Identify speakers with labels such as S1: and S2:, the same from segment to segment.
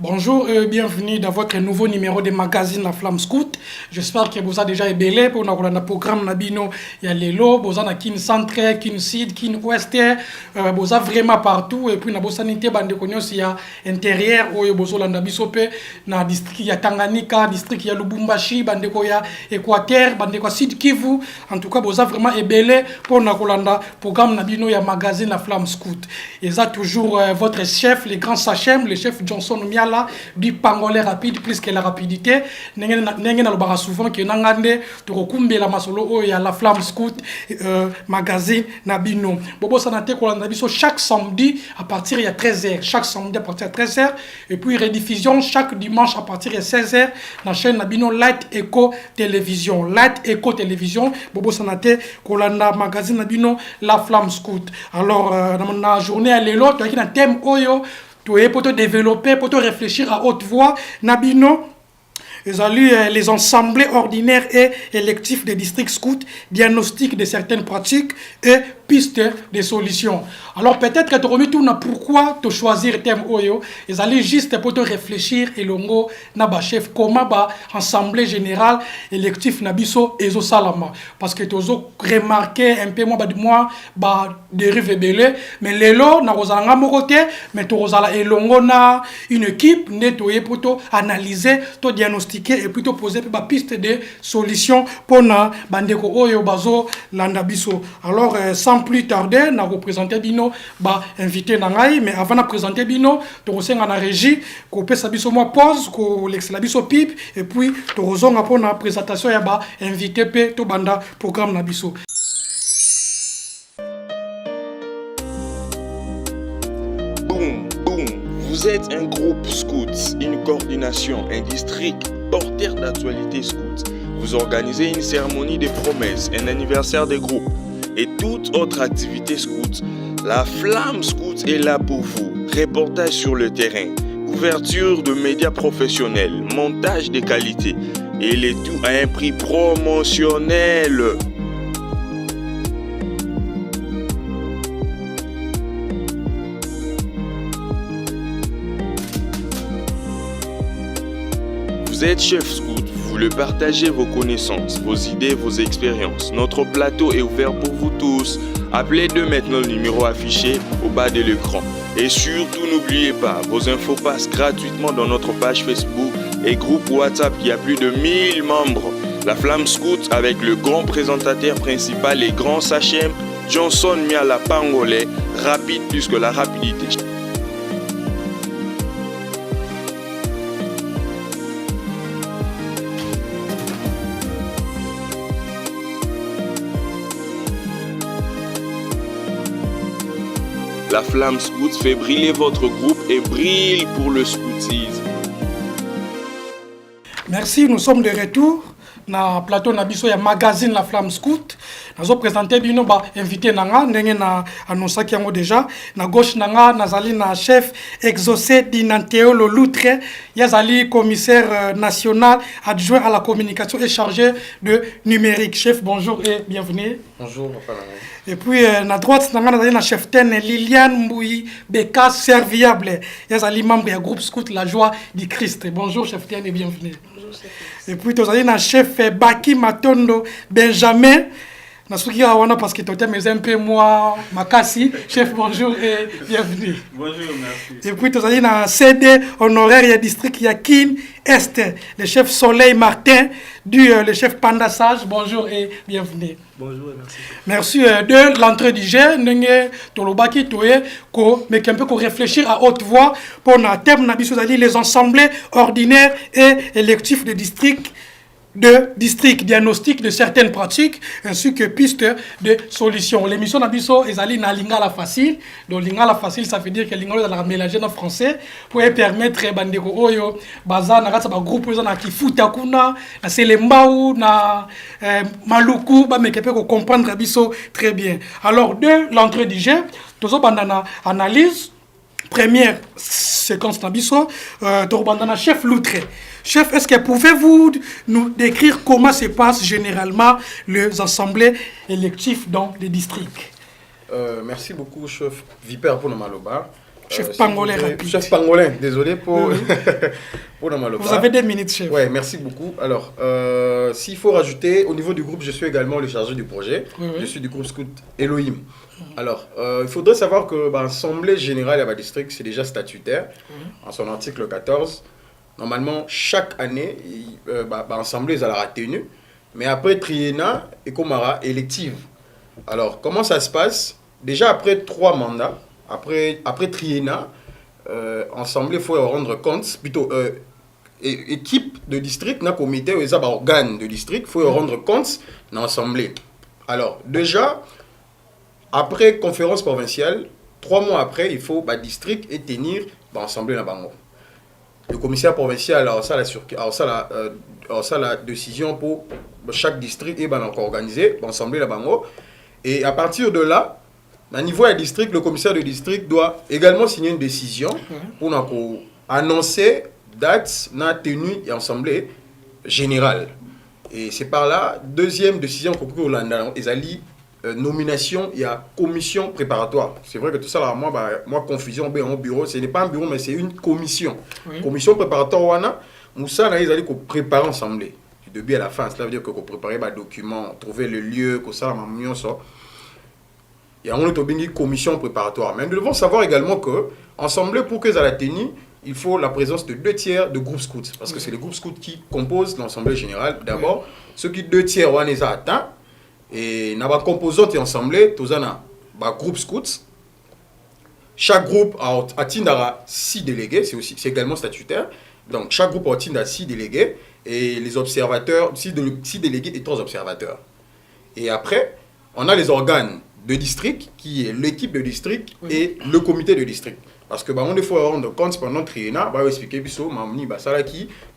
S1: Bonjour et bienvenue dans votre nouveau numéro de magazine La Flamme Scout. J'espère que vous avez déjà ébélé pour notre programme Nabino. Il y a Lelo, vous avez Kin Centre, Kin Sud, Kin Ouest, vous avez vraiment partout. Et puis, nous avons sanité, il y a intérieur, où vous avez Nabisope, dans le district, il y a Tanganyika, district, il y a Lubumbashi, il y a Équateur, il y a Sud Kivu. En tout cas, vous avez vraiment ébélé pour notre programme Nabino, il y a magazine La Flamme Scout. Et ça, toujours votre chef, le grand Sachem, le chef Johnson Miala. Du pangolais rapide plus que la rapidité n'engena le bara souvent que nangande to kumbela masolo o ya La Flamme Scout magazine nabino bobo sanate ko landa biso chaque samedi à partir de 13h chaque samedi à partir de 13h et puis rediffusion chaque dimanche à partir de 16h la chaîne nabino Light Echo Télévision bobo sanate ko landa magazine nabino La Flamme Scout. Alors dans la journée à l'élo to un thème oyo pour te développer, pour te réfléchir à haute voix, Nabino, les ensemblées ordinaires et électifs des districts scouts, diagnostic de certaines pratiques et pistes de solutions. Alors peut-être que tu remets tout pourquoi te choisir thème oyo, ils allaient juste pour te réfléchir et longo naba chef comment ba assemblée générale électif nabiso ezo salama parce que tu as remarqué un peu moi dérive belé mais lelo na rozanga mokote mais tu rozala elongo na une équipe nettoyer pour te analyser to diagnostiquer et puis te poser ba piste de solutions pour na bandeko oyo bazo landa biso. Alors sans plus tarder, na représenter bino ba invité nangai mais avant de présenter bino to rosenga na régie ko pesa biso moi pause ko l'exla biso pipe et puis to rozonga pour na présentation ya ba invité pe to banda programme na biso.
S2: Boum, vous êtes un groupe scout, une coordination, un district porteur d'actualité scout. Vous organisez une cérémonie de promesses, un anniversaire de groupe et toute autre activité scout. La Flamme Scout est là pour vous. Reportage sur le terrain, couverture de médias professionnels, montage de qualité et le tout à un prix promotionnel. Vous êtes chef scout, vous voulez partager vos connaissances, vos idées, vos expériences. Notre plateau est ouvert pour vous tous. Appelez de maintenant le numéro affiché au bas de l'écran. Et surtout, n'oubliez pas, vos infos passent gratuitement dans notre page Facebook et groupe WhatsApp qui a plus de 1000 membres. La Flamme Scout avec le grand présentateur principal et grand Sachem, Johnson Miala Pangolais, rapide plus que la rapidité. La Flamme Scout fait briller votre groupe et brille pour le scoutisme.
S1: Merci, nous sommes de retour na plateau nabiso ya magazine La Flamme Scout. Nous avons présenté bino ba invité nanga ndenge na annonça ki yango déjà na gauche nanga nazali na chef exaucé d'Inanteo Loutre, yazali commissaire national adjoint à la communication et chargé de numérique. Chef, bonjour et bienvenue.
S3: Bonjour, papa.
S1: Et puis, à droite, nous avons la cheftaine Liliane Mbouyi Beka Serviable. Elle est membre du groupe Scout La Joie du Christ. Bonjour, cheftaine, et bienvenue.
S4: Bonjour, chef.
S1: Et puis, nous avons la chef Baki Matondo Benjamin. Nasuki awana parce que tu es un peu moi, Makasi. Chef, bonjour et bienvenue.
S3: Bonjour, merci.
S1: Et puis, tu as un CD honoraire du district Yakin Est, le chef Soleil Martin, le chef Panda Sage. Bonjour et bienvenue.
S3: Bonjour et
S1: Merci
S3: merci.
S1: de l'entrée du jeu. Mais qu'on peut réfléchir à haute voix pour un thème les assemblées ordinaires et électifs de district diagnostic de certaines pratiques ainsi que pistes de solutions. L'émission Nabiso est allée dans Lingala facile. Donc Lingala facile, ça veut dire que Lingala est mélangé en français pour permettre bandeko oyo baza na kata ba groupe na kifuta kuna na selembao na maluku ba mekepe ko comprendre biso très bien. Alors de l'entrée du jeu, tozo bandana analyse première séquence Nabiso, bandana chef Loutre. Chef, est-ce que pouvez-vous nous décrire comment se passent généralement les assemblées électives dans les districts?
S3: Merci beaucoup, chef Viper pour le Maloba.
S1: Chef Pangolin rapide.
S3: Chef Pangolin, désolé pour, pour la
S1: Vous avez 2 minutes, chef.
S3: Ouais, merci beaucoup. Alors, s'il faut rajouter, au niveau du groupe, je suis également le chargé du projet. Je suis du groupe Scout Elohim. Alors, il faudrait savoir que l'Assemblée générale à district, c'est déjà statutaire, en son article 14. Normalement, chaque année, l'Assemblée est tenue, mais après triennat et comara élective. Alors, comment ça se passe? Déjà, après 3 mandats, après triennat, Assemblée, il faut rendre compte, plutôt équipe de district, na comité, ou organe de district, il faut rendre compte dans l'Assemblée. Alors, déjà, après conférence provinciale, 3 mois après, il faut district et tenir l'Assemblée na bango. Le commissaire provincial a la décision pour chaque district et organiser l'Assemblée na bango. Et à partir de là, à niveau du district, le commissaire de district doit également signer une décision pour annoncer date na tenue et assemblée générale. Et c'est par là, deuxième décision qu'on peut Hollande, nomination, il y a commission préparatoire. C'est vrai que tout ça, là, moi confusion, au bureau, ce n'est pas un bureau, mais c'est une commission. Commission préparatoire, Moussa, ils allaient préparer l'assemblée. Du début à la fin, cela veut dire que vous préparez les documents, trouver le lieu, que ça, il y a une commission préparatoire. Mais nous devons savoir également que l'assemblée, pour que ça la tenue, il faut la présence de 2 tiers de groupes scouts. Parce que c'est les groupes scouts qui composent l'assemblée générale. D'abord, ceux qui 2 tiers ont les atteints. Et dans la composante de l'assemblée, tous un groupe scouts. Chaque groupe a 6 délégués, c'est également statutaire. Donc chaque groupe a 6 délégués. Et les observateurs, 6 délégués et 3 observateurs. Et après, on a les organes de district, qui est l'équipe de district et le comité de district. Parce que on faut rendre compte pendant le triennat, on va expliquer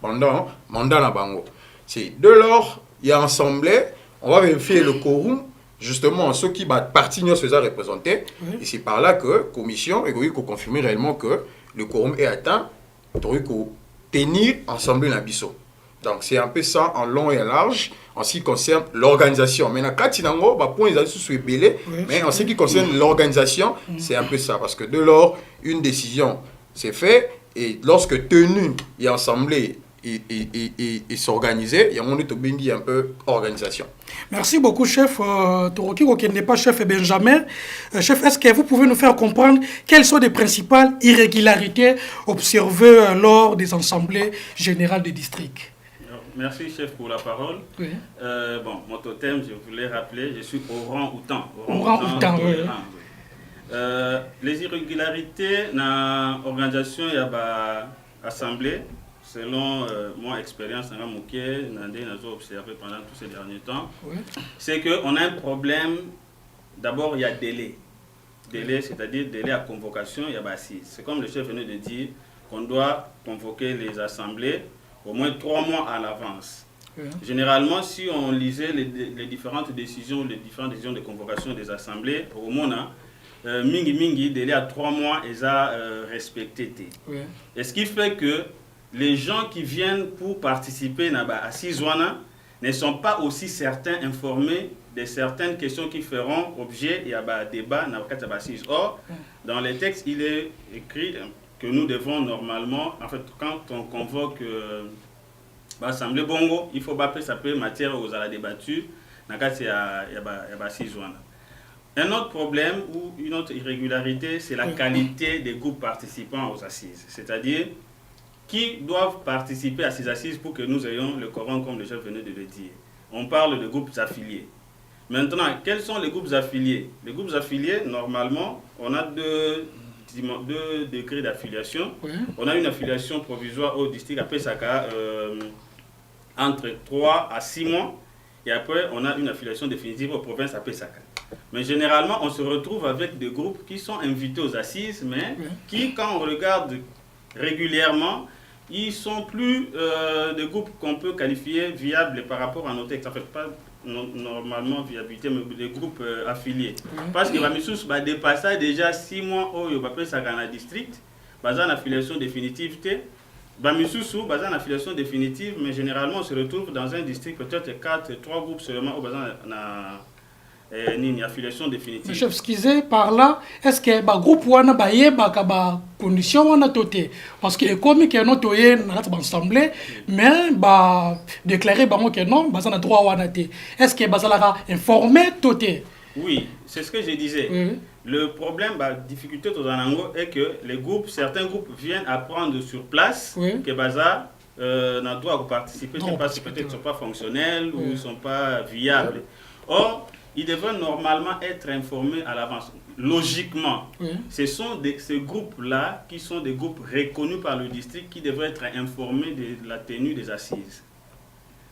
S3: pendant mandat na bango. C'est de lors, il y a assemblée, on va vérifier le quorum, justement ceux qui partie nous se représenter. Et c'est par là que la commission et confirmer réellement que le quorum est atteint pour tenir assemblée na biso. Donc c'est un peu ça en long et en large en ce qui concerne l'organisation. Mais dans Katinango, mais en ce qui concerne l'organisation, c'est un peu ça. Parce que de lors, une décision c'est fait et lorsque tenue et assemblée et s'organiser, il y a un peu organisation.
S1: Merci beaucoup, chef. Toroki, qui n'est pas chef Benjamin. Chef, est-ce que vous pouvez nous faire comprendre quelles sont les principales irrégularités observées lors des assemblées générales des districts?
S4: Merci, chef, pour la parole. Mon totem, je voulais rappeler, je suis orang-outan.
S1: Orang-outan, oui.
S4: Les irrégularités dans l'organisation et l'assemblée, selon mon expérience, j'ai observé pendant tous ces derniers temps, c'est qu'on a un problème. D'abord, il y a délai. Délai, c'est-à-dire délai à convocation, il y a assise. C'est comme le chef venait de dire qu'on doit convoquer les assemblées au moins 3 mois à l'avance. Généralement, si on lisait les différentes décisions de convocation des assemblées, au moins, mingi délai à 3 mois, ils ont respecté. Et ce qui fait que les gens qui viennent pour participer à assise ne sont pas aussi certains informés de certaines questions qui feront objet et à débat dans le cadre de assise. Or, dans les textes, il est écrit que nous devons normalement, en fait, quand on convoque l'Assemblée Bongo, il faut pas ça peut matière aux à la débattu, dans le cadre de assise. Un autre problème ou une autre irrégularité, c'est la qualité des groupes participants aux assises. C'est-à-dire, qui doivent participer à ces assises pour que nous ayons le quorum, comme le chef venait de le dire. On parle de groupes affiliés. Maintenant, quels sont les groupes affiliés? Les groupes affiliés, normalement, on a deux degrés d'affiliation. On a une affiliation provisoire au district à Pesaka entre 3 à 6 mois. Et après, on a une affiliation définitive aux provinces à Pesaka. Mais généralement, on se retrouve avec des groupes qui sont invités aux assises, mais qui, quand on regarde régulièrement, ils sont plus des groupes qu'on peut qualifier viables par rapport à nos textes. En fait, pas normalement viabilité, mais des groupes affiliés. Parce que Bamissous va dépasser déjà 6 mois au Yobapé-Sagana district, basé en affiliation définitive. Bamissous, basé en affiliation définitive, mais généralement on se retrouve dans un district peut-être 3 groupes seulement au basé une affiliation définitive.
S1: Le chef, excusez par là, est-ce que le groupe wana baye baka condition wana toté parce que comme que non toyé na assemblée mais ba déclarer bango que non ba na droit wana té. Est-ce que bazalaka informé toté?
S4: Oui, c'est ce que je disais. Le problème, la difficulté de Zanango est que certains groupes viennent apprendre sur place que Baza n'a droit à participer parce que peut-être ne sont pas fonctionnels ou ne sont pas viables. Or, ils devraient normalement être informés à l'avance. Logiquement, ce sont ces groupes-là qui sont des groupes reconnus par le district qui devraient être informés de la tenue des assises.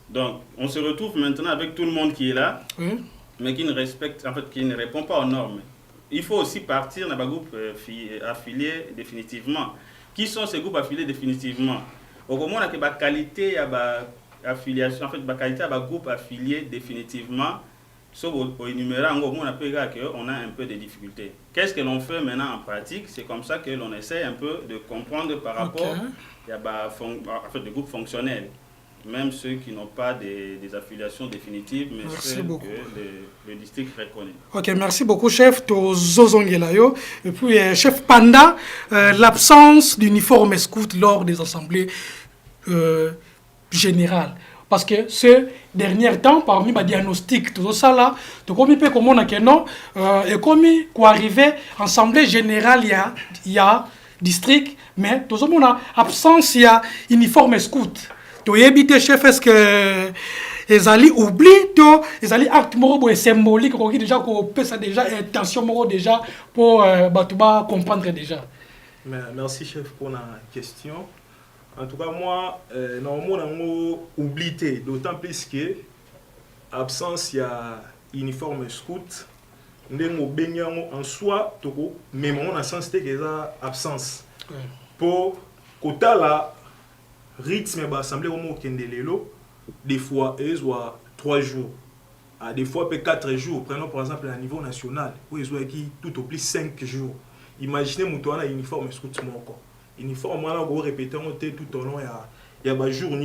S4: Donc, on se retrouve maintenant avec tout le monde qui est là, mais qui ne respecte, en fait, qui ne répond pas aux normes. Il faut aussi partir dans un groupe affilié définitivement. Qui sont ces groupes affiliés définitivement? Au moment où la qualité de affiliation, en fait, la qualité de groupe affilié définitivement, sauf au énuméré, on a un peu de difficultés. Qu'est-ce que l'on fait maintenant en pratique? C'est comme ça que l'on essaie un peu de comprendre par rapport à des groupes fonctionnels. Même ceux qui n'ont pas des affiliations définitives, mais ceux que le district reconnaît.
S1: Ok, merci beaucoup, chef. Et puis, chef Panda, l'absence d'uniforme scout lors des assemblées générales. Parce que ce dernier temps, parmi les diagnostics, tout ça là, tout comme on a que non, et comme quoi arriver en assemblée générale, il y a district, mais tout ça on a absence, il y a uniforme scout. Tu éviter chef est-ce que les alliés oublient to les alliés acte moro symbolique qu'on déjà qu'on peut ça déjà intention moro déjà pour comprendre déjà.
S5: Merci chef pour la question. En tout cas moi normalement oublié d'autant plus que absence il y a uniforme scout ndengo benyango en soi toko mais on a sens que ça absence pour kota la rythme de l'Assemblée des fois, ils ont 3 jours, des fois 4 jours. Prenons par exemple à niveau national, où ils ont tout au plus 5 jours. Imaginez que vous avez un uniforme scout. Uniforme, on va répéter tout au long il y a des jours.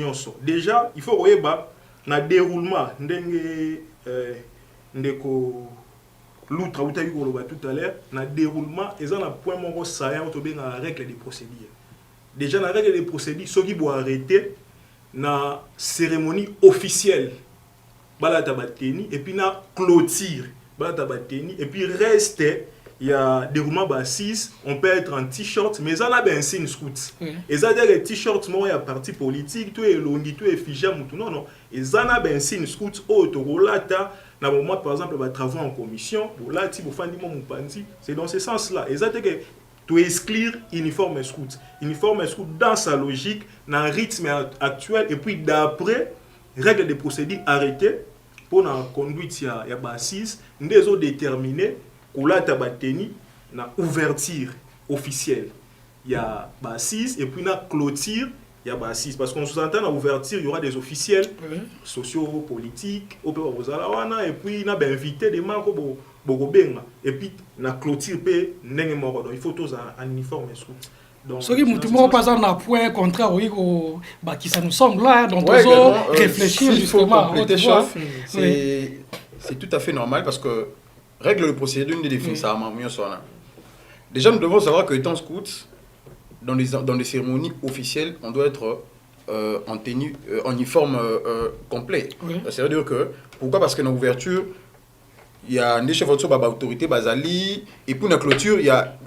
S5: Déjà, il faut voir le déroulement. L'autre, tout à l'heure, le déroulement, ils ont un point saillant dans la règle des procédures. Déjà, dans la règle des procédures, ceux qui vont arrêter la cérémonie officielle, et puis la clôture, et puis reste, il y a des déroulement basis, on peut être en t-shirt, mais ça a un signe scout. Et ça a des t-shirts, il y a parti politique, tout est long, tout est figé, non. Et ça a un signe scout, par exemple, les travaux en commission, c'est dans ce sens-là. Et ça to exclure uniforme scout. Uniforme scout dans sa logique, dans le rythme actuel, et puis d'après, règles de procédure arrêtées, pour la conduite, il y a basis, nous avons déterminé qu'on a tabateni na ouverture officielle. Il y a basis, et puis na clôture, il y a basis. Parce qu'on sous-entend dans l'ouverture, il y aura des officiels socio-politiques, et puis il y a invité des membres. Et puis la clôture il faut tous un uniforme scout.
S1: Donc ce qui nous passe un point contraire qui ça nous semble là donc réfléchir justement
S3: c'est tout à fait normal parce que règle de procédure une définit ça mieux soit. Déjà nous devons savoir que étant scout dans les cérémonies officielles on doit être en tenue en uniforme complet. Ça veut dire que pourquoi parce que dans l'ouverture il y a une chef d'autorité Bazali et pour la clôture il y a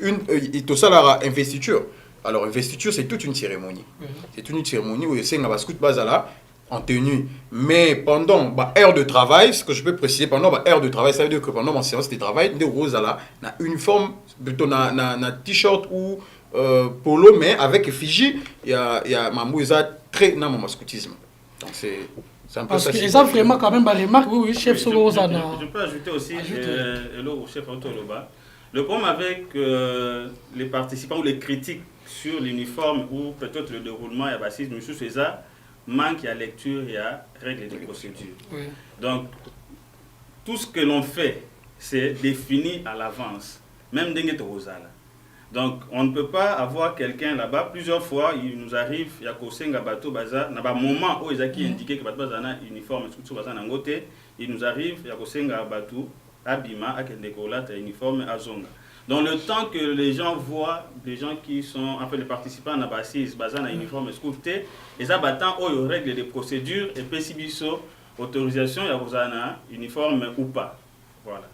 S3: tout ça la investiture. Alors investiture c'est toute une cérémonie. C'est une cérémonie où c'est un scout Bazala en tenue. Mais pendant heure de travail, ce que je peux préciser pendant heure de travail, ça veut dire que pendant ma séance de travail, de Rosala na uniforme plutôt na t-shirt ou polo mais avec effigie il y a mamouza très na mon scoutisme. Donc c'est un peu
S1: parce qu'ils ont vraiment quand même des remarques, oui, chef Sorozana.
S4: Je peux ajouter aussi, chef Autoloba, le problème avec les participants ou les critiques sur l'uniforme ou peut-être le déroulement, il y a bassiste, M. César, manque à lecture, il y a règles de procédure. Donc, tout ce que l'on fait, c'est défini à l'avance, même Dengue Torozala. Donc, on ne peut pas avoir quelqu'un là-bas. Plusieurs fois, il nous arrive, il y a Kosenga Bato Baza, il y a un moment où il y a indiqué que Bato Baza a un uniforme, il nous arrive, il y a Kosenga Bato, abima akendekola ta uniforme azonga. Donc le temps que les gens voient des gens qui sont en fait les participants na basis basé na uniforme scouté et ça battant aux règles de procédure et pesibiso autorisation ya kozana uniforme ou pas. Voilà.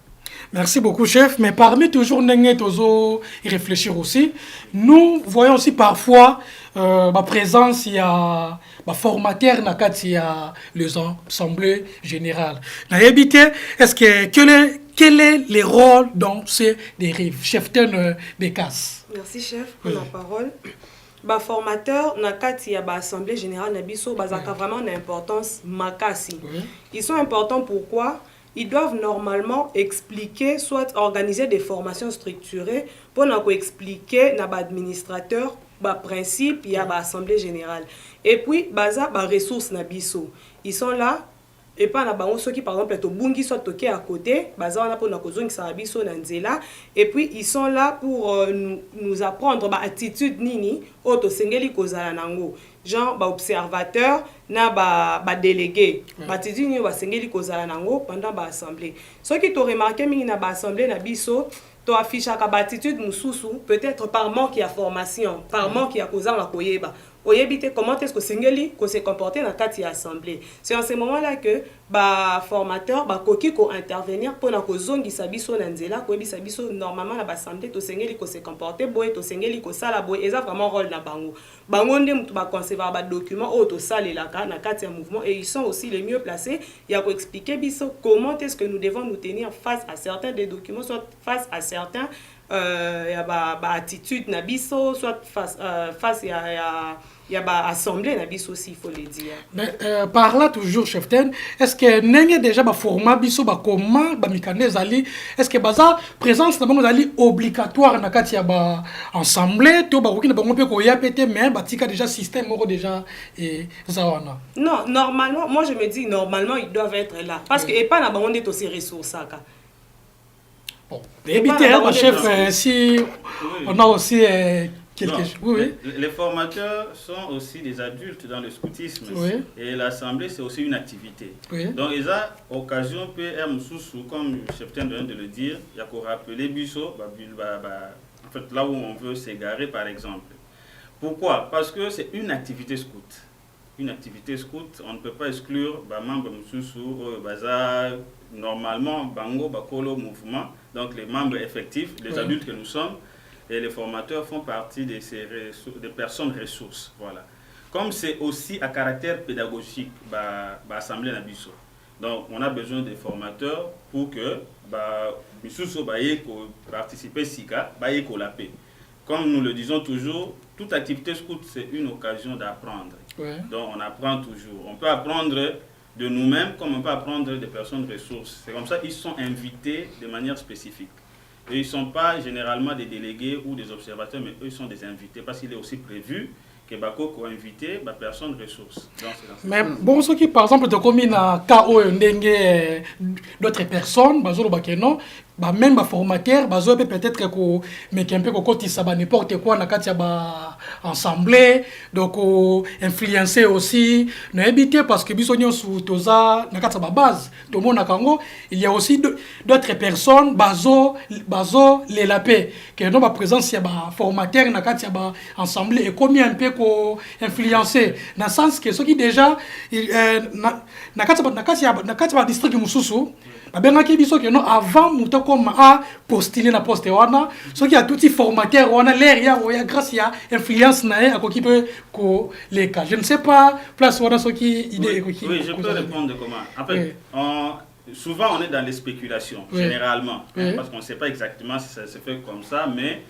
S1: Merci beaucoup, chef. Mais parmi toujours Nengue Tozo y réfléchir aussi, nous voyons aussi parfois ma présence, il y a ma formateur, il y a les assemblées générales. Est-ce que quel est le rôle dans ces dérives, chef des casses?
S6: Merci, chef, pour la parole. Ba formateur na kati ya ba assemblée générale na biso bazaka vraiment une importance makasi. Ils sont importants pourquoi? Ils doivent normalement expliquer, soit organiser des formations structurées pour nous expliquer na ba administrateur, ba principe, y a ba assemblée générale. Et puis, baza ba ressources na biso. Ils sont là, et pas na bango ceux qui par exemple to bungi soit toqué à côté, baza na pour na kozongi sa biso na nzela. Et puis ils sont là pour nous apprendre ba attitude nini auto sengeli kozala nango. Genre ba observateur na ba délégué batidi ni ba sengeli kozala nango pendant ba assemblée. Ce qui to remarqué mingi na ba assemblée na biso to affiche ka ba attitude mususu peut-être par manque ya formation, par manque ya kozala koyeba. Oyebite comment est-ce que sengeli ko se comporter dans kati ya assemblée. C'est en ce moment-là que ba formateur ba koki ko intervenir pour na kozongi sabiso na nzela ko yebi sabiso normalement na ba assemblée to sengeli ko se comporter boy to sengeli ko sala boy et ça vraiment rôle na bango. Bango nde mutu ba concevoir ba document o to salela ka na kati ya mouvement et ils sont aussi les mieux placés ya ko expliquer biso comment est-ce que nous devons nous tenir face à certains des documents soit face à certains ya ba attitude na biso soit face ya ba assemblée na biso aussi il faut le dire.
S1: Mais par là toujours chef ten, est-ce que nenge déjà ba format biso ba comment ba mikande zali, est-ce que baza présence na bango zali obligatoire na kati ya ba assemblée to ba koki na bango pe ko ya pété mais ba tika déjà système moko déjà et zawana.
S6: Non, normalement moi je me dis normalement ils doivent être là parce que et pas na bango nde to se ressources saka.
S1: Bon, éviter chef si on a aussi quelque chose. Oui.
S4: Les formateurs sont aussi des adultes dans le scoutisme. Oui. Et l'assemblée, c'est aussi une activité. Oui. Donc, ils ont occasion, comme le chef vient de le dire, il y a qu'à rappeler Busso, en fait, là où on veut s'égarer, par exemple. Pourquoi? Parce que c'est une activité scout. Une activité scout, on ne peut pas exclure membres Moussoussou, Bazar, normalement, Bango, Bakolo, mouvement, donc les membres effectifs, les adultes que nous sommes. Et les formateurs font partie de ces des personnes ressources. Voilà. Comme c'est aussi à caractère pédagogique, l'Assemblée Nabiso. Donc, on a besoin des formateurs pour que Misuso participe SICA, comme nous le disons toujours, toute activité scout, c'est une occasion d'apprendre. Ouais. Donc, on apprend toujours. On peut apprendre de nous-mêmes comme on peut apprendre des personnes ressources. C'est comme ça qu'ils sont invités de manière spécifique. Et ils ne sont pas généralement des délégués ou des observateurs, mais eux sont des invités parce qu'il est aussi prévu que Bako a invité des personnes ressources.
S1: Mais bon, ce qui par exemple, comme il y a d'autres personnes, même les formateurs, peut-être que n'importe quoi dans l'assemblée, donc influencer aussi, éviter parce que il y a aussi d'autres personnes, les lapés, qui ont présence de formateurs dans l'assemblée et combien un peu influencer. Dans le sens que ceux qui déjà, dans le district avant comme a postulé na poste wana ce qui a tout formateur wana l'air ya grâce à influence na ko qui peut ko les cas je ne sais pas place wana ce qui idée
S4: oui, je peux répondre comment en fait souvent on est dans les spéculations généralement parce qu'on ne sait pas exactement si ça se fait comme ça mais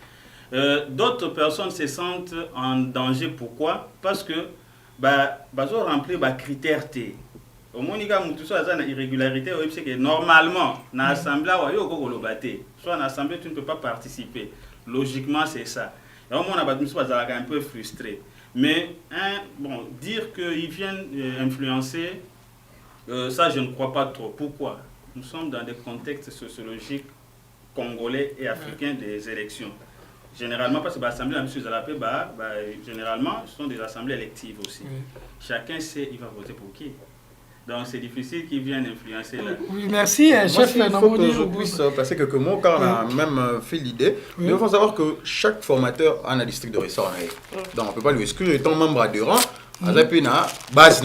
S4: d'autres personnes se sentent en danger. Pourquoi? Parce que bazo remplir critères T. Au moins, il y a une irrégularité, c'est que normalement, dans l'assemblée, soit dans l'assemblée, tu ne peux pas participer. Logiquement, c'est ça. Et au moins, on a un peu frustré. Mais dire qu'ils viennent influencer, ça, je ne crois pas trop. Pourquoi? Nous sommes dans des contextes sociologiques congolais et africains des élections. Généralement, parce que l'assemblée, généralement, ce sont des assemblées électives aussi. Chacun sait il va voter pour qui. Donc c'est difficile qu'ils viennent influencer là.
S1: Oui, merci, chef.
S3: Il faut que je puisse passer quelques mots, car on a même fait l'idée. Il faut savoir que chaque formateur a un district de ressort. Donc on ne peut pas lui exclure, étant membre adhérent, à la base.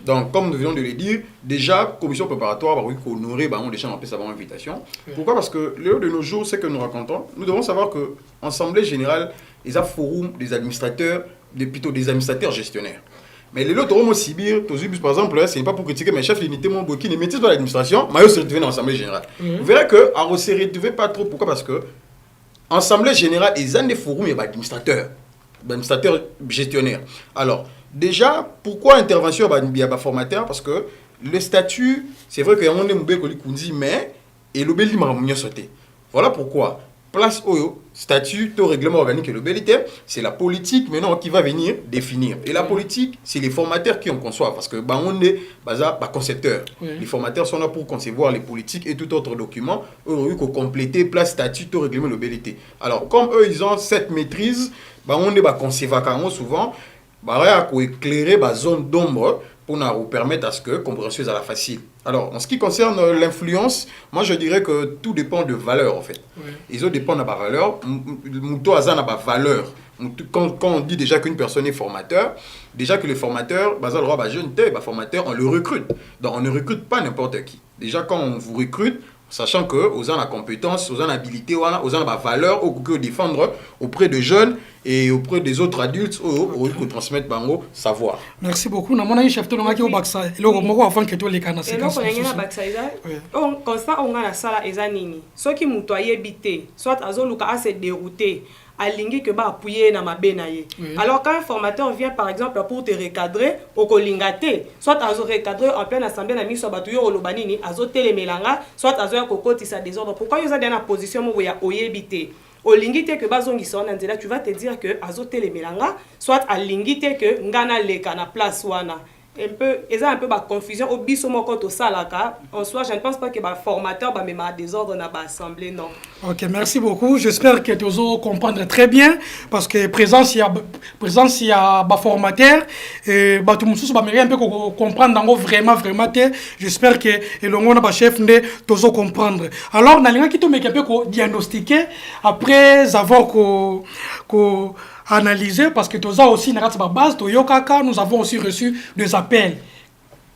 S3: Donc comme nous venons de le dire, déjà, commission préparatoire, on honorer déjà on appelle invitation. Pourquoi? Parce que l'heure de nos jours, c'est que nous racontons, nous devons savoir que l'Assemblée générale, ils ont forum des administrateurs, plutôt des administrateurs gestionnaires. Mais les autres au Sibir, par exemple, ce n'est pas pour critiquer mes chefs d'unité qui ne maîtrisent pas l'administration, mais ils se retrouvent dans l'Assemblée générale. Vous verrez que ne se retrouve pas trop. Pourquoi? Parce que l'Assemblée générale, ils ont des forums, il y a administrateurs gestionnaires. Alors, déjà, pourquoi intervention il y a des formateurs? Parce que le statut, c'est vrai qu'il y a un monde mais et l'obéli m'a sauté. Voilà pourquoi. Place au statut, au règlement organique et l'obélité, c'est la politique maintenant qui va venir définir. Et la politique, c'est les formateurs qui en conçoivent. Parce que on est concepteurs. Les formateurs sont là pour concevoir les politiques et tout autre document. Eux, pour compléter place statut, au règlement et l'obélité. Alors, comme eux, ils ont cette maîtrise, on est concevoir souvent, pour éclairer la zone d'ombre pour nous permettre à ce que la compréhension soit facile. Alors, en ce qui concerne l'influence, moi je dirais que tout dépend de valeur en fait. Ils ont dépend de la valeur. Mouto a une valeur. Quand on dit déjà qu'une personne est formateur, déjà que le formateur, formateur, on le recrute. Donc on ne recrute pas n'importe qui. Déjà quand on vous recrute, sachant que vous avez la compétence, vous avez l'habilité, vous avez la valeur au défendre auprès de jeunes et auprès des autres adultes pour transmettre le savoir.
S1: Merci beaucoup. Nous avons chef de l'Ongaki au Baksa. Et là, on va faire que tous les canaux.
S6: Et donc, on a un Baksa. Constant, on a la salle et zanini. Ceux qui m'ont habité, soit à Zoluka à se dérouter. Alingi que ba appuyer na mabena ye. Alors quand un formateur vient par exemple pour te recadrer au kolingate, soit azo recadrer en pleine assemblée na miso batuyo olobanini azo telemelanga, soit azo ya kokoti sa désordre. Pourquoi yo za dans la position mo ya oyebité? Olingi te que bazongi sona nzela, tu vas te dire que azo telemelanga, soit alingi te que ngana leka na place wana. Un peu de confusion au biso moko to salaka. En soi, je ne pense pas que les formateurs ba mema désordre na ba assemblée non.
S1: OK, merci beaucoup. J'espère que tu vas comprendre très bien parce que présence il y a ba formateur et ba tout mususu ba un peu comprendre vraiment j'espère que elongo na ba chef ndé tozo comprendre. Alors na linga ki to meka peu ko diagnostiquer après avoir ko analyser parce que tous aussi na base nous avons aussi reçu des appels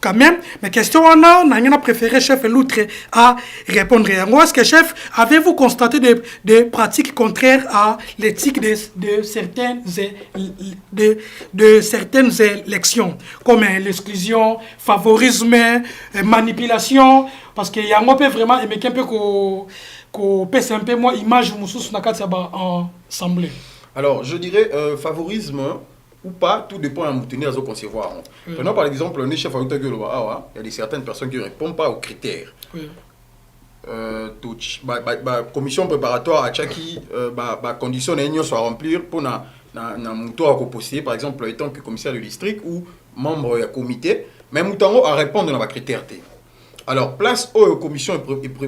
S1: quand même mais question on a préféré chef Loutre à répondre. Est-ce que chef avez-vous constaté des pratiques contraires à l'éthique de certaines élections comme l'exclusion, favorisme, manipulation parce que y a un peu vraiment mais un peu ko pèse un peu moi image mususu na kati ba ensemble.
S3: Alors, je dirais favorisme ou pas, tout dépend à moutonner à ce concevoir. Prenons par exemple un chef il y a certaines personnes qui ne répondent pas aux critères. Commission préparatoire à chaque condition soit remplir pour na mouton à poster par exemple étant que commissaire de district ou membre du comité, mais mouton à répondre dans les critères. Alors, place aux commissions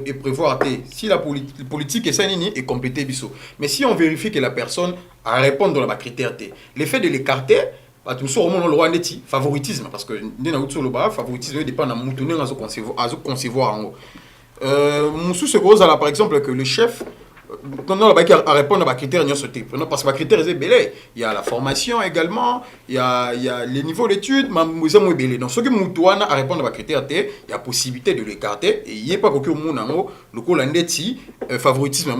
S3: et prévoir si la politique est saine et complétée biso. Mais si on vérifie que la personne a répondu dans la critère, l'effet de l'écarter, tout ça le droit d'être favoritisme parce que le favoritisme dépend de moutonner à concevoir. Par exemple que le chef quand on a répondre à critères parce que les critères il y a la formation également, il y a les niveaux d'études, donc ceux qui ont à répondre à critères il y a possibilité de l'écarter et il n'y a pas que le coup favoritisme.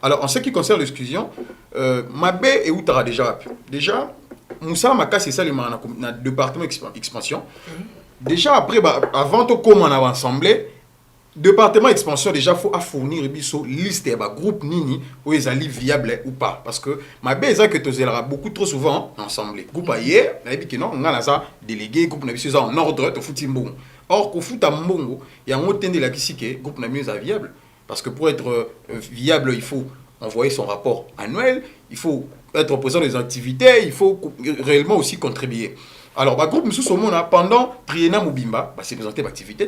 S3: Alors en ce qui concerne l'exclusion, Mabé et Outara déjà Moussa Maka c'est ça le département expansion. Déjà après avant tout comme on a assemblé département expansion déjà faut fournir une liste de groupe nini où ils allaient viable ou pas parce que ma base que tu beaucoup trop souvent ensemble groupe hier que non on a ça délégué groupe na biso en ordre to futi mbongo or ko futa mbongo ya ngotende la kisike groupe na mieux viable parce que pour être viable il faut envoyer son rapport annuel, il faut être présent des activités, il faut réellement aussi contribuer. Alors, le groupe pendant triennal Mobimba, c'est présenté l'activité,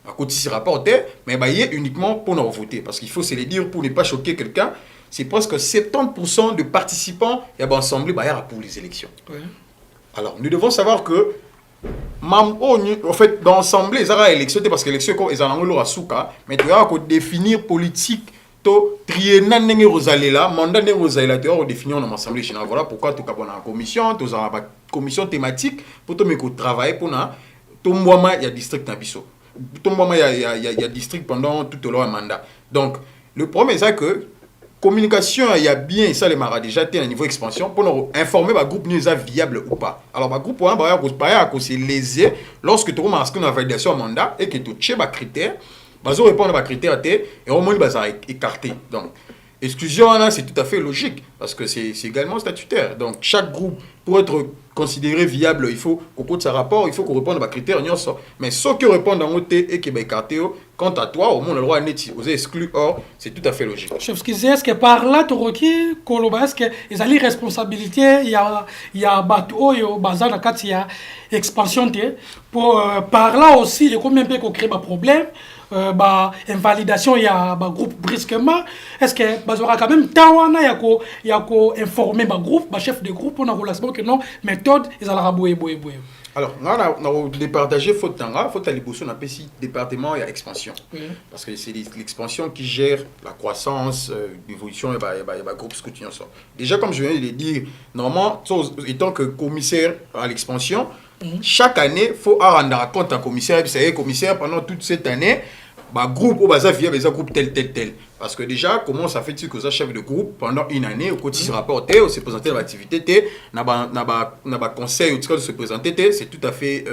S3: à côté de rapport, mais il y a uniquement pour nous voter. Parce qu'il faut se le dire pour ne pas choquer quelqu'un, c'est presque 70% de participants et assemblés pour les élections. Oui. Alors, nous devons savoir que en fait, dans l'Assemblée, ils ont élection parce que l'élection, ils ont souka, mais tu as définir politique, to triennal n'est rosalela, mandat n'est rosalela, tu as définir dans l'Assemblée générale. Voilà pourquoi tu as une commission, tu as une commission thématique pour te mettre au travail pour na, tout le monde il y a district nabiso, tout le monde il y a district pendant tout le mandat. Donc le problème c'est que communication, il y a bien ça les maras déjà été à niveau expansion pour nous informer le groupe nous est viable ou pas. Alors le groupe on c'est lésé lorsque tu commences une validation mandat et que tu check les critères, bazo répondre à critères et au moins ils sont écartés. Donc exclusion là c'est tout à fait logique parce que c'est également statutaire. Donc chaque groupe pour être considéré viable, il faut qu'on compte sa rapport, il faut qu'on réponde à des critères. Mais ceux qui répondent en OT et qui sont écartés, quant à toi, au moins le droit est exclu. Or, c'est tout à fait logique.
S1: Chef, ce qui est que par là, tu requiers est-ce qu'ils ont les responsabilités, il y a bateau, il y a bazar, il y a expansion. Par là aussi, il y a combien de gens qui créent des problèmes. Invalidation il y a groupe brusquement est-ce que bazora quand même tawana il y a informer groupe chef de groupe on a relation que non méthode ils allaient boyer.
S3: Alors on a départagé faut à l'évolution on appelle ici département et expansion parce que c'est l'expansion qui gère la croissance l'évolution et groupe scouting. Déjà comme je viens de le dire normalement étant que commissaire à l'expansion chaque année, il faut rendre compte à commissaire. Vous savez, commissaire, pendant toute cette année, groupe au bazar via les groupe tel. Parce que déjà, comment ça fait-il que ça chef de groupe pendant une année, au quotidien rapporté, au se présenter l'activité, n'a pas conseil au de se présenter, c'est tout à fait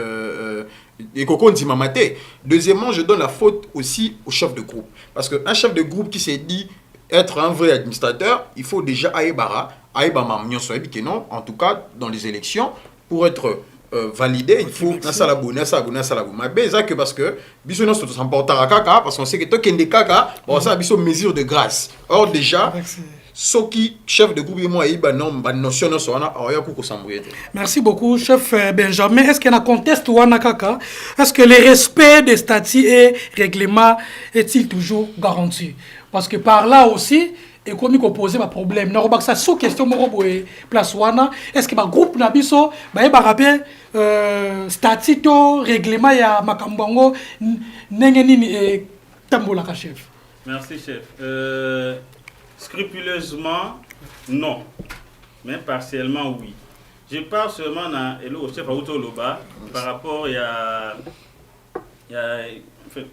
S3: et qu'on dit mamaté. Deuxièmement, je donne la faute aussi au chef de groupe. Parce qu'un chef de groupe qui s'est dit être un vrai administrateur, il faut déjà que non, en tout cas dans les élections, pour être validé, il faut que parce que biso non se s'emportera kaka parce qu'on sait que toi qui est kaka bon ça biso mesure de grâce. Or déjà ce qui chef de groupe moi il notion non sona oya ko sambouye. Merci
S1: beaucoup chef Benjamin. Est-ce qu'il y a un conteste ou kaka? Est-ce que le respect des statuts et règlements est-il toujours garanti? Parce que par là aussi et comme il pose un problème non ça sous question mo place wana est-ce que ba groupe na biso ba rappel statut règlement ya makambongo ndenge nini tambola ka chef.
S4: Merci chef. Scrupuleusement non mais partiellement oui. Je parle seulement dans le chef Auto Loba par rapport à en fait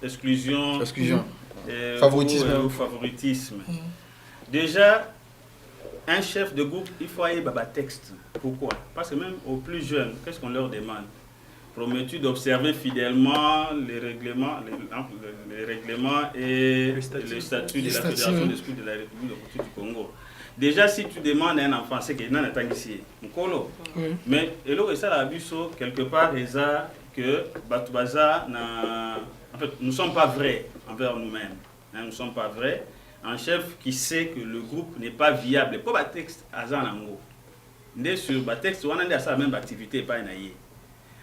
S4: exclusion
S3: favoritisme.
S4: Favoritisme. Déjà, un chef de groupe, il faut aller à texte. Pourquoi? Parce que même aux plus jeunes, qu'est-ce qu'on leur demande? Promets-tu d'observer fidèlement les règlements et les statuts de la Fédération des scouts de la République du Congo? Déjà, si tu demandes à un enfant, c'est qu'il n'y a pas ici. Mais ça, la biso, quelque part, c'est que Batoubaza en fait, nous ne sommes pas vrais envers nous-mêmes. Nous ne sommes pas vrais. Un chef qui sait que le groupe n'est pas viable. Pour le texte, sur le texte, on a la même activité, pas une.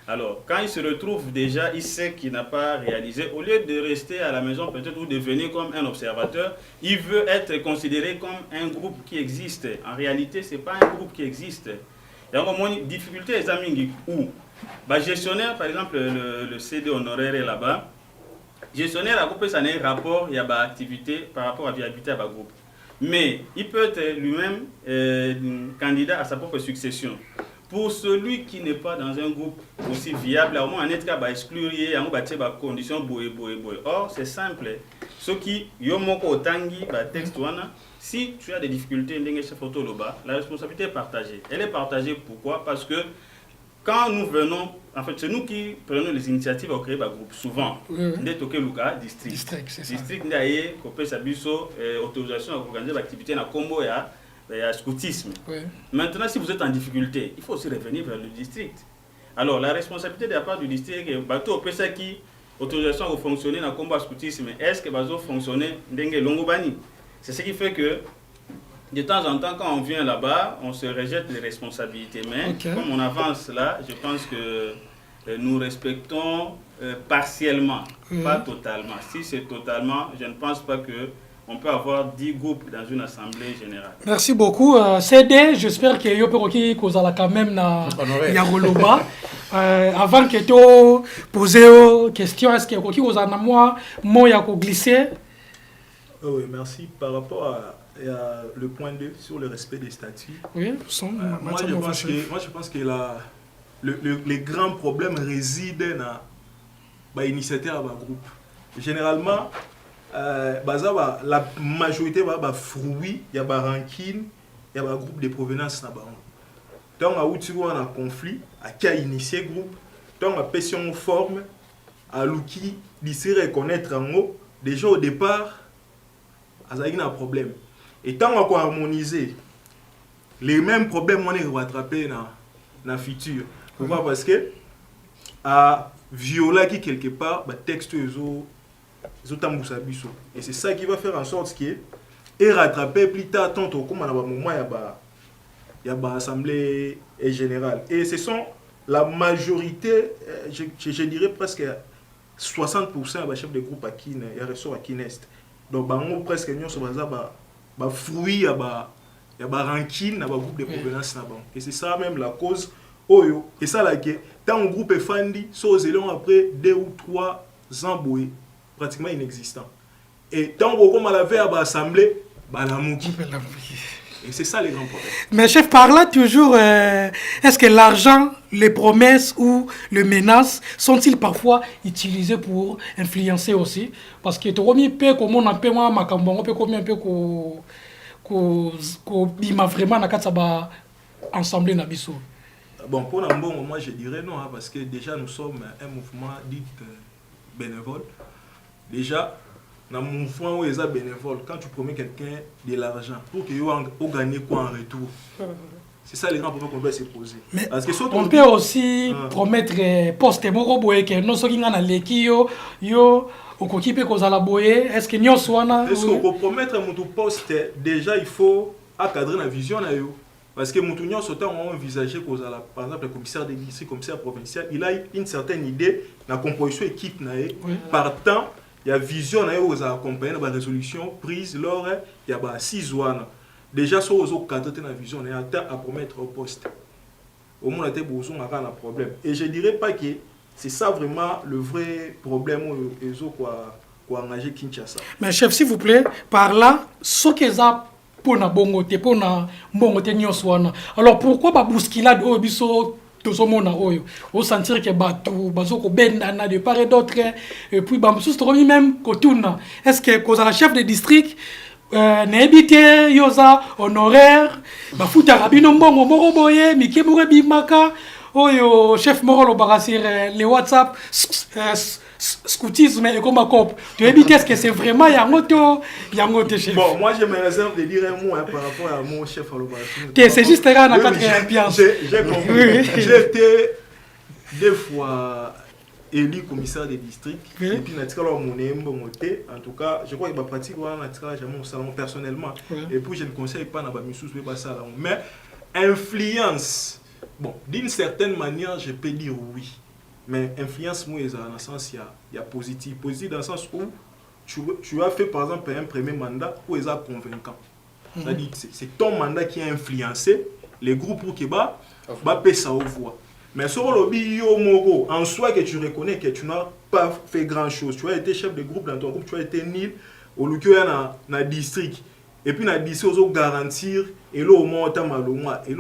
S4: Alors, quand il se retrouve déjà, il sait qu'il n'a pas réalisé. Au lieu de rester à la maison, peut-être, ou de venir comme un observateur, il veut être considéré comme un groupe qui existe. En réalité, ce n'est pas un groupe qui existe. Il y a une difficulté, les amis, où gestionnaire, par exemple, le CD honoraire est là-bas. Gestionnaire a groupe ça a un rapport, il y a une activité par rapport à la viabilité à la groupe. Mais il peut être lui-même candidat à sa propre succession. Pour celui qui n'est pas dans un groupe aussi viable, au moins en être cas exclure, il y a des conditions boé. Or, c'est simple. Ce qui yomoko tangi texte si tu as des difficultés la responsabilité est partagée. Elle est partagée pourquoi? Parce que quand nous venons, en fait, c'est nous qui prenons les initiatives à créer un groupe. Souvent, district d'ailleurs, copé sabiso, autorisation à organiser l'activité dans Combo et scoutisme. Maintenant, si vous êtes en difficulté, il faut aussi revenir vers le district. Alors, la responsabilité de la part du district est bateau pesa qui autorisation à fonctionner dans Combo scoutisme. Est-ce que bazo fonctionner dengue longobani? C'est ce qui fait que de temps en temps, quand on vient là-bas, on se rejette les responsabilités. Mais comme on avance là, je pense que nous respectons partiellement, pas totalement. Si c'est totalement, je ne pense pas on peut avoir 10 groupes dans une assemblée générale.
S1: Merci beaucoup. CD, j'espère que yo peroki kozala quand même na Yaroloba. Avant que tu poses une question, est-ce que vous avez un mot glisser?
S5: Oui, merci. Par rapport à le point 2 sur le respect des statuts,
S1: oui,
S5: moi je pense que les grands problèmes résident dans l'initiative à groupe. Généralement, la majorité va fruit, il y a des rancune, il y a des groupes de provenance. Donc, on a un conflit, à qui a initié le groupe, donc on a pression forme, à l'outil d'ici reconnaître en haut, déjà au départ, il y a un problème. Et tant qu'on a harmonisé, les mêmes problèmes on est rattrapés dans le futur. Pourquoi? Parce que à violer qui quelque part, le texte et c'est ça qui va faire en sorte que et rattraper plus tard tant comme à un moment il y a l'Assemblée générale. Et ce sont la majorité, je dirais presque 60% des chefs de groupe qui sont à Kinest. Donc, presque nous sommes fruits, il y a des rancines, il y a des groupes de provenance. Et c'est ça même la cause. Et ça, là, tant un groupe est fandi, après 2 ou 3 ans, pratiquement inexistant. Et tant qu'on a fait à l'Assemblée, et c'est ça les grands problèmes.
S1: Mais chef, par là toujours, est-ce que l'argent, les promesses ou les menaces sont-ils parfois utilisés pour influencer aussi? Parce que tu as peu comme on a peu moins macambon, peu combien peu ko bima vraiment na kataba ensemble na biso.
S5: Bon, pour un bon moment, je dirais non, parce que déjà nous sommes un mouvement dit bénévole. Déjà, dans mon mouvement où ils sont bénévoles, quand tu promets quelqu'un de l'argent, pour qu'il ait gagné quoi en retour? C'est ça les grands problèmes qu'on doit se poser.
S1: Mais
S5: parce que
S1: on peut aussi promettre poste que non soki ngana leki yo okokipe kozala boye. Est-ce que nyo swana?
S5: Est-ce qu'on peut promettre mon poste? Déjà il faut encadrer la vision na yo. Parce que Moutounian Sotan a envisagé par exemple le commissaire de district, le commissaire provincial, il a une certaine idée de la composition équipe. Partant, il y a vision qui a accompagné la résolution prise lors il y a 6 ans. Déjà, sur les cadres de la vision, on a à promettre au poste. Au moins, on a un problème. Et je ne dirais pas que c'est ça vraiment le vrai problème qu'on a engagé Kinshasa.
S1: Mais chef, s'il vous plaît, par là, ce qu'ils ont pour na bongote, pour na bongote nyoswana. Alors pourquoi ba bousculade o biso to somona oyo? Au sentir que batou bazoko bendana de part et d'autre et puis ba msusu to même kotuna. Est-ce que cause la chef de district n'habité yoza honoraire ba futa rabino mbongo moko boye mike boure bimaka oyo chef moko lo barasir les WhatsApp scoutisme et comme un cop. Tu as dit qu'est-ce que c'est vraiment yangote chef.
S5: Bon, moi je me réserve de dire un mot par rapport à mon chef à l'opération.
S1: C'est juste là dans 4e pièce.
S5: J'ai compris. J'ai été 2 fois élu commissaire des districts. Et puis en tout cas, je crois qu'il va pratiquer au salon personnellement. Et puis je ne conseille pas dans le salon. Mais influence, bon, d'une certaine manière, je peux dire oui. Mais influence, moi, dans le sens, il y a positif. Positif dans le sens où tu as fait, par exemple, un premier mandat où ils sont convaincants. C'est-à-dire c'est ton mandat qui a influencé les groupes pour qu'ils paient sa voix. Mais sur le bio Moro, en soi, que tu reconnais que tu n'as pas fait grand-chose. Tu as été chef de groupe dans ton groupe, tu as été nul au lieu dans le district. Et puis, dans le district, on garantir et là, au moins, et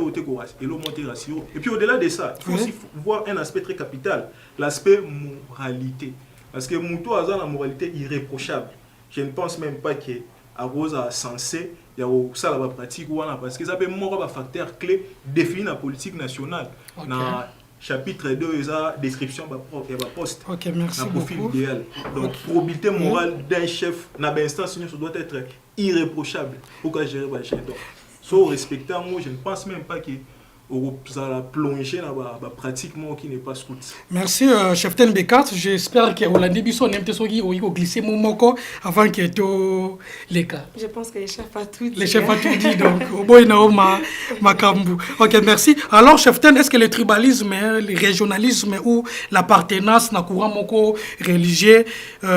S5: puis, au-delà de ça, il faut aussi voir un aspect très capital, l'aspect moralité. Parce que Moutou a la moralité irréprochable. Je ne pense même pas que Rose a censé, il y a ça la pratique, parce que ça peut être un facteur clé défini dans la politique nationale. Dans le chapitre 2, il y a une description de la poste.
S1: Ok, merci beaucoup.
S5: Profil idéal. Donc, probabilité morale d'un chef dans l'instance doit être irréprochable pour gérer le chef. So, respectant moi, je ne pense même pas que ça va plonger dans la pratique qui n'est pas scout.
S1: Merci, chef Tenbekat. J'espère que Hollande Bisso n'aime pas glisser mon moko avant que tout les cas.
S6: Je pense que les chefs a tout dit.
S1: Les chefs a tout dit, donc au bout ma kambu. Ok, merci. Alors, chef Ten, est-ce que le tribalisme, le régionalisme ou l'appartenance dans le courant moko religieux, il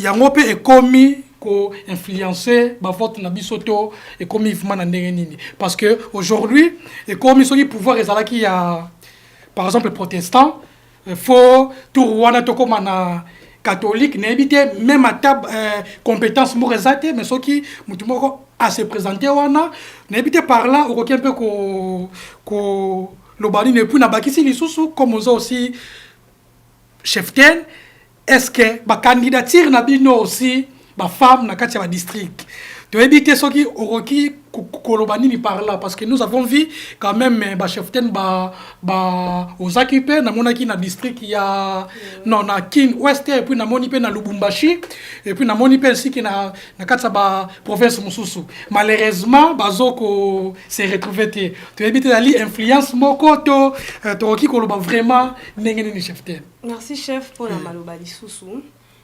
S1: y a un peu commis ko influencer ba vote na bisoto et comme vivement na ndenge nini parce que aujourd'hui et comme ils pouvoir ezala qui a par exemple protestant faut tout wana to comme na catholique n'habite même à table compétence moresate mais ceux qui mutumoko à se présenter wana n'habite par là au un peu ko le bali ne plus na bakisi lisusu comme aussi cheftain est-ce que ba candidature na bino aussi ba femme na kati ya district to éviter ceux qui oroki kolobani ni par là parce que nous avons vu quand même ba cheftain ba aux occupés na mona ki na district ya non na kin ouest et puis na moni pe na Lubumbashi et puis na moni pe aussi ki na kati ba province mususu malheureusement bazoko se retrouver to éviter dali influence moko to oroki koloba vraiment ndenge ni cheftain.
S6: Merci chef pour la maloba lisusu.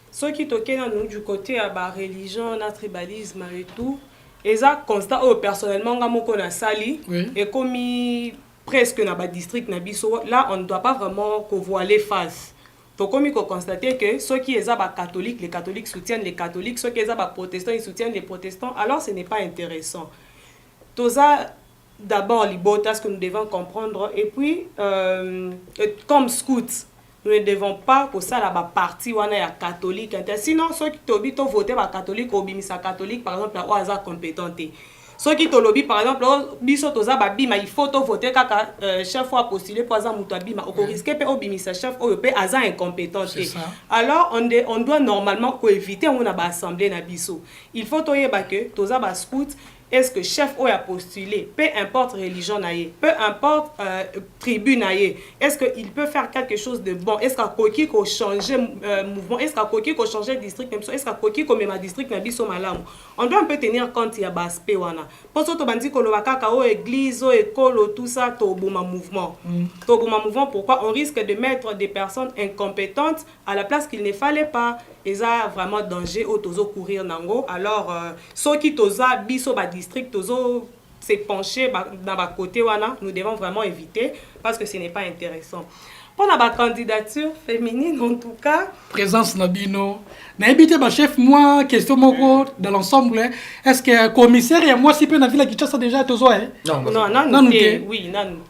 S6: Ceux qui toquent du côté à la religion, le tribalisme et tout, ils ont constat personnellement que sali et comme presque dans le district là on ne doit pas vraiment voiler face. Donc comme il faut constater que ceux qui sont catholiques, les catholiques soutiennent les catholiques, ceux qui sont protestants, ils soutiennent les protestants. Alors ce n'est pas intéressant. Tout ça d'abord libota ce que nous devons comprendre et puis comme scouts nous ne devons pas pour ça la partie où on est catholique sinon ceux qui t'obito voter par catholique ou bimisa catholique par exemple là où hasard compétenté ceux qui te lobby par exemple biso toza babima il faut voter kaka chef fois postuler pour hasard muto bima au risque pe obimisa chef ou pe hasard incompétent alors on doit normalement éviter on a ba assemblée na biso il faut toyeba que toza ba scout. Est-ce que chef ou a postulé, peu importe religion naïe, peu importe tribu naïe, est-ce qu'il peut faire quelque chose de bon? Est-ce qu'à Koki qu'on changer mouvement? Est-ce qu'à Koki qu'on changer district même? Est-ce qu'à Koki qu'on met ma district na biso malam? On doit un peu tenir compte il y a baspé wana. Pour ça to bandi ko lobaka ka o église o école tout ça to bouma mouvement. To bouma mouvement pourquoi on risque de mettre des personnes incompétentes à la place qu'il ne fallait pas. Et ça vraiment danger au tozo courir nango alors ceux qui toza biso ba district tozo se pencher dans ba côté wana nous devons vraiment éviter parce que ce n'est pas intéressant. Pour la candidature féminine en tout cas
S1: présence nabino na éviter ba chef moi question moko dans l'ensemble est-ce que commissaire et moi si peu na ville qui ça déjà tozo
S6: non oui non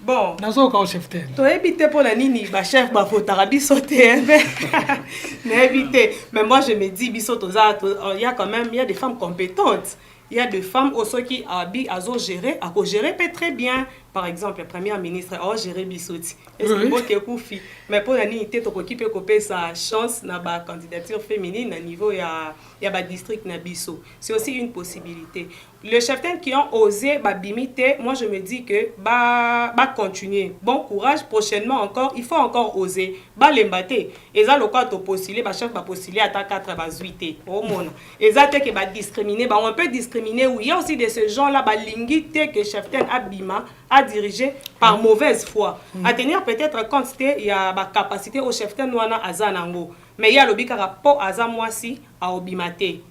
S6: bon
S1: nazo ka cheftain
S6: to éviter pour la nini ba chef ba fotara bisoté mais éviter mais moi je me dis bisoto za il y a quand même il y a des femmes compétentes il y a des femmes aussi qui azo gérer à gérer peut très bien par exemple la première ministre a géré bisoti est-ce que bon que koufi mais pour la nini to ko kipe ko sa chance na ba candidature féminine à niveau ya ba district na biso c'est aussi une possibilité. Les cheftains qui ont osé bimiter, moi je me dis que continuer. Bon courage, prochainement encore, il faut encore oser. L'embaté. Et ça, le cas de postuler, chef va postuler à ta 4 à 8. Au monde. Et ça, c'est que discriminer. On peut discriminer. Oui, il y a aussi de ce genre-là, l'ingité que cheftain Abima a dirigé par mauvaise foi. À tenir peut-être compte, il y a la capacité au cheftain Nouana à Zanango. Mais il y a le bika rapport à Zamwasi à Obimate.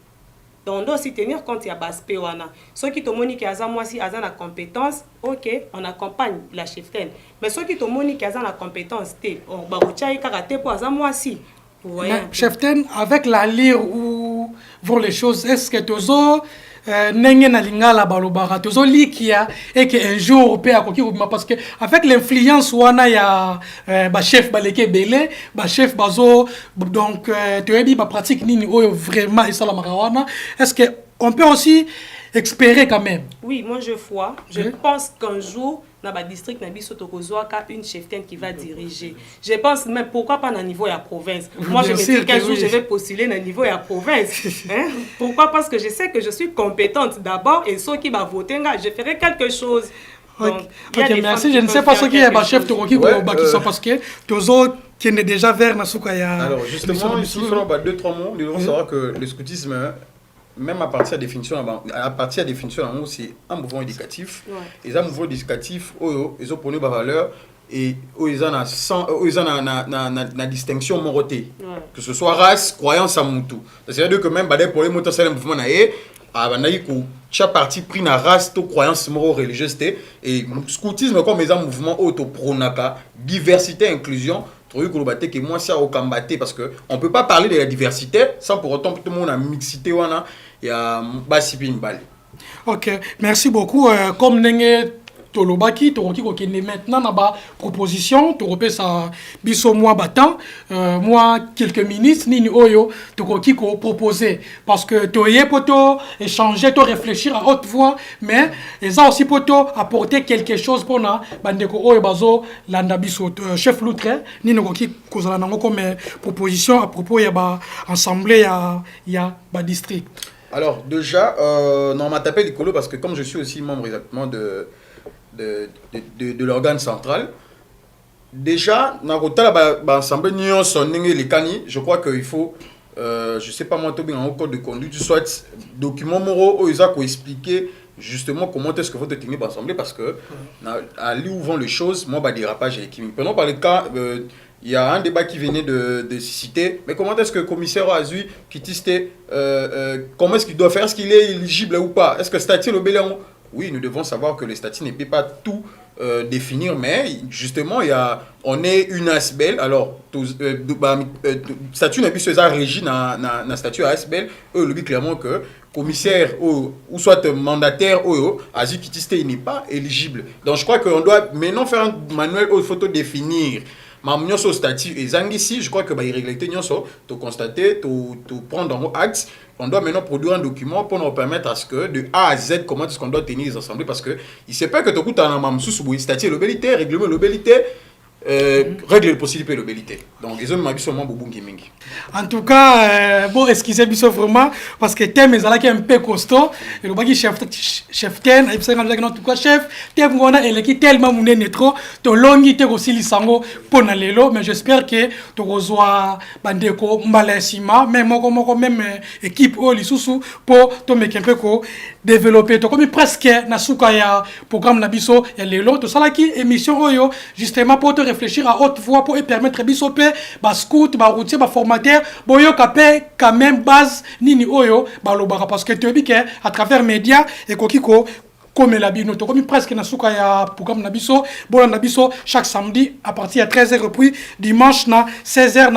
S6: Donc, on doit aussi tenir compte il y a baspé wana. Ceux qui te montrent qu'il y a moi si a la compétence, ok, on accompagne la cheftaine. Mais ceux qui te montrent qu'il y a la compétence, on va rechercher karaté pour moi si.
S1: Cheftaine, avec la lire ou voir les choses, est-ce que tozo nenge na lingala balobara tozo likia et que un jour pe akoki parce que avec l'influence wana ya ba chef baleke belé ba chef bazo donc tebi ba pratique nini oyo vraiment isala marawana est-ce que on peut aussi espérer quand même? Oui,
S6: moi je pense qu'un jour dans le district na biso tokozwaka une cheftaine qui va diriger. Je pense même pourquoi pas dans le niveau de la province. Moi je me dis qu'un jour je vais postuler dans le niveau de la province. Hein? Pourquoi? Parce que je sais que je suis compétente d'abord et ceux qui vont voter, je ferai quelque chose. Donc,
S1: ok, merci. Je ne sais pas ce qui est ma chef Toroki parce que Tozo qui est déjà vers Nasukaya.
S3: Alors justement, ici il faut 2-3 mots. Nous devons savoir que le scoutisme, même à partir de la définition, c'est un mouvement éducatif. Et un mouvement éducatif, ils ont pour nous valeur et ils ont une distinction morotée. Que ce soit race, croyance, à moutou. C'est-à-dire que même pour les motos, c'est un mouvement chaque parti pris na race, croyance religieuse et scoutisme comme un mouvement auto-pronaka, diversité, inclusion. que moi ça au combattre parce que on peut pas parler de la diversité sans pour autant tout le monde a mixité wana il y a basipi mbali.
S1: OK, merci beaucoup. Comme nenge tolobaki toroki kokende maintenant na ba proposition torope sa biso moi battant moi quelques ministres nini oyo tokoki ko proposer parce que toye poto échanger to réfléchir à haute voix mais ça aussi poto apporter quelque chose pour na bandeko oyo bazo landa biso chef Loutre nini koki kozala nango comme proposition à propos ya ba assemblée ya ba district.
S3: Alors déjà non m'a tapé l'écolo parce que comme je suis aussi membre exactement de l'organe central. Déjà, dans l'Assemblée je crois qu'il faut, je sais pas moi, en code de conduite, soit document moraux où ils ont expliqué justement comment est-ce qu'il faut tenir l'Assemblée parce que à lui où vont les choses, moi, dérapage et chimique. Prenons par le cas, il y a un débat qui venait de citer, mais comment est-ce que le commissaire Azui qui tistait, comment est-ce qu'il doit faire, est-ce qu'il est éligible ou pas, est-ce que statut le Béléon? Oui, nous devons savoir que les statuts ne peuvent pas tout définir, mais justement, on est une ASBEL. Alors, statut n'est plus ce régi dans le statut ASBEL. Eux, le dit clairement que commissaire ou soit mandataire, il n'est pas éligible. Donc, je crois qu'on doit maintenant faire un manuel aux photos définir. Mais au statut et ici, je crois que l'irrégularité, tu constater, tu prendre en acte. On doit maintenant produire un document pour nous permettre à ce que de A à Z, comment est-ce qu'on doit tenir les assemblées. Parce que il ne sait pas que tu as un statut l'obélité, règlement l'obélité, règle le possible de l'obélité. Donc, ils ont mis seulement Boubou Gaming.
S1: En tout cas, bon, excusez-moi vraiment, parce que thème est un peu costaud. Et le bagi chef ten, en tout cas chef, thème on a électé tellement mouné netro, to longi te aussi lisango pour nalelo, mais j'espère que tu reçois bandeko mbalesima, même même équipe au lisusu pour te mettre un peu ko développer. To comme presque na suka ya programme na biso ya lelo, to sala ki émission oyo justement pour te réfléchir à haute voix pour permettre biso pe ba scout, ba routier, ba formateur boyo kapé quand même base nini oyo ba lobaka parce que tu dis que à travers médias et kokiko comme la bino to comme presque na suka ya programme na biso bola na biso chaque samedi à partir de 13h puis dimanche na 16h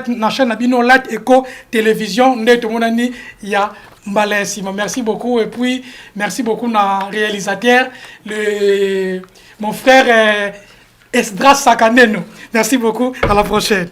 S1: na chaîne na bino Lat Eco télévision ndeto monani ya Mbalesima. Merci beaucoup et puis merci beaucoup na réalisateur mon frère Esdras Sakaneno. Merci beaucoup, à la prochaine.